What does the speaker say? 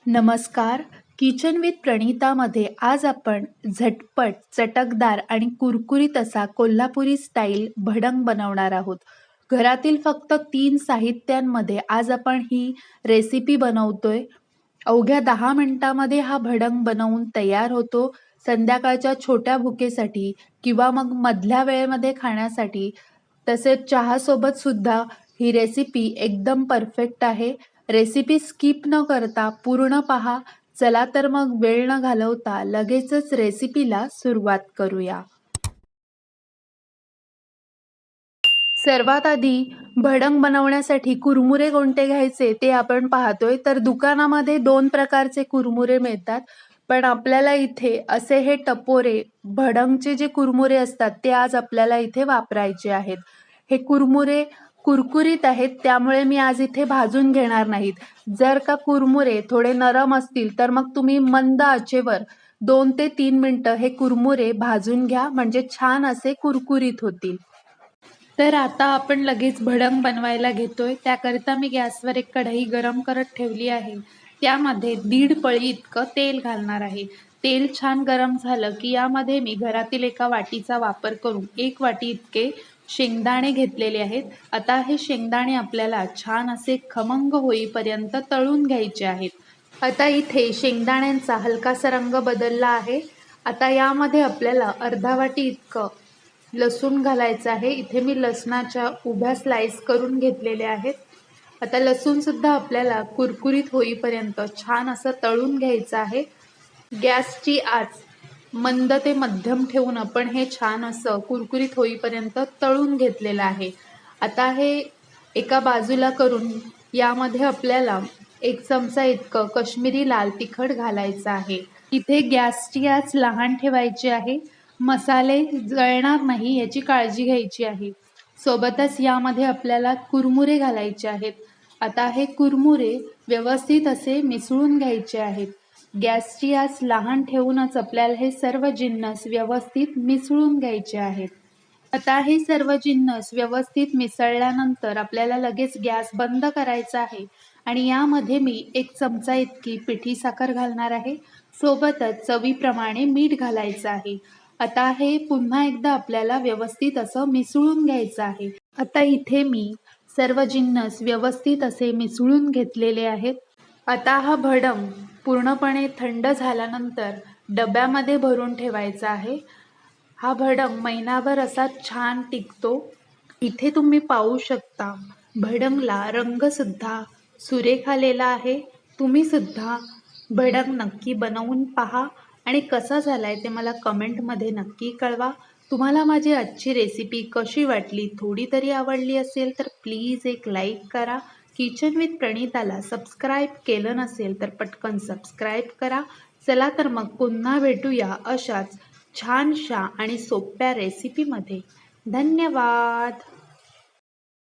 नमस्कार. Kitchen with प्रणीतामध्ये आज आपण झटपट, चटकदार आणि कुरकुरीत असा कोल्हापुरी स्टाईल भडंग बनवणार आहोत. घरातील फक्त 3 साहित्यांमध्ये आज आपण ही रेसिपी बनवतोय. अवघ्या 10 मिनिटांमध्ये हा भडंग बनवून तयार होतो. संध्याकाळच्या छोट्या भुकेसाठी किंवा मग मधल्या वेळेमध्ये खाण्यासाठी तसेच चहासोबत सुद्धा ही रेसिपी एकदम परफेक्ट आहे. रेसिपी स्किप न करता पूर्ण पहा. चला तर मग वेळ न घालवता लगेचच रेसिपीला सुरुवात करूया. सर्वात आधी भडंग बनवण्यासाठी कुरमुरे कोणते घ्यायचे ते आपण पाहतोय. तर दुकानामध्ये 2 प्रकारचे कुरमुरे मिळतात. पण आपल्याला इथे असे हे टपोरे भडंगचे जे कुरमुरे असतात ते आज आपल्याला इथे वापरायचे आहेत. हे कुरमुरे कुरकुरीत आहेत त्यामुळे मी आज इथे भाजून घेणार नाहीत. जर का कुरमुरे थोडे नरम असतील तर मग तुम्ही मंद आचेवर 2 ते 3 मिनिटं हे कुरमुरे भाजून घ्या म्हणजे छान असे कुरकुरीत होतील. तर आता आपण लगेच भडंग बनवायला घेतोय. त्याकरिता मी गॅसवर एक कढई गरम करत ठेवली आहे. त्यामध्ये 1.5 पळी इतकं तेल घालणार आहे. तेल छान गरम झालं की यामध्ये मी घरातील एका वाटीचा वापर करून 1 वाटी इतके शेंगदाणे घेतलेले आहेत. आता हे शेंगदाणे आपल्याला छान असे खमंग होईपर्यंत तळून घ्यायचे आहेत. आता इथे शेंगदाण्यांचा हलकासा रंग बदलला आहे. आता यामध्ये आपल्याला अर्धा वाटी इतकं लसूण घालायचं आहे. इथे मी लसणाच्या उभ्या स्लाइस करून घेतलेल्या आहेत. आता लसूण सुद्धा आपल्याला कुरकुरीत होईपर्यंत छान असं तळून घ्यायचं आहे. गॅसची आच मंद ते मध्यम ठेवून आपण हे छान असं कुरकुरीत होईपर्यंत तळून घेतलेलं आहे. आता हे एका बाजूला करून यामध्ये आपल्याला 1 चमचा इतकं काश्मीरी लाल तिखट घालायचं आहे. इथे गॅसची आच लहान ठेवायची आहे. मसाले जळणार नाही याची काळजी घ्यायची आहे. सोबतच यामध्ये आपल्याला कुरमुरे घालायचे आहेत. आता हे कुरमुरे व्यवस्थित असे मिसळून घ्यायचे आहेत. गॅसची आच लहान ठेवूनच आपल्याला हे सर्व जिन्नस व्यवस्थित मिसळून घ्यायचे आहेत. आता हे सर्व जिन्नस व्यवस्थित मिसळल्यानंतर आपल्याला लगेच गॅस बंद करायचा आहे आणि यामध्ये मी 1 चमचा इतकी पिठी साखर घालणार आहे. सोबतच चवीप्रमाणे मीठ घालायचं आहे. आता हे पुन्हा एकदा आपल्याला व्यवस्थित असं मिसळून घ्यायचं आहे. आता इथे मी सर्व जिन्नस व्यवस्थित असे मिसळून घेतलेले आहेत. आता हा भडंग पूर्णपणे थंड झाल्यानंतर डब्यामध्ये भरून ठेवायचा आहे. हा भडंग महिनाभर असा छान टिकतो. इथे तुम्ही पाहू शकता भडंगला रंगसुद्धा सुरेख आलेला आहे. तुम्ही सुद्धा भडंग नक्की बनवून पहा आणि कसा झालाय ते मला कमेंटमध्ये नक्की कळवा. तुम्हाला माझी आजची रेसिपी कशी वाटली, थोडी तरी आवडली असेल तर प्लीज एक लाईक करा. किचन विथ प्रणीताला सबस्क्राईब केलं नसेल तर पटकन सबस्क्राईब करा. चला तर मग पुन्हा भेटूया अशाच छानशा आणि सोप्या रेसिपीमध्ये. धन्यवाद.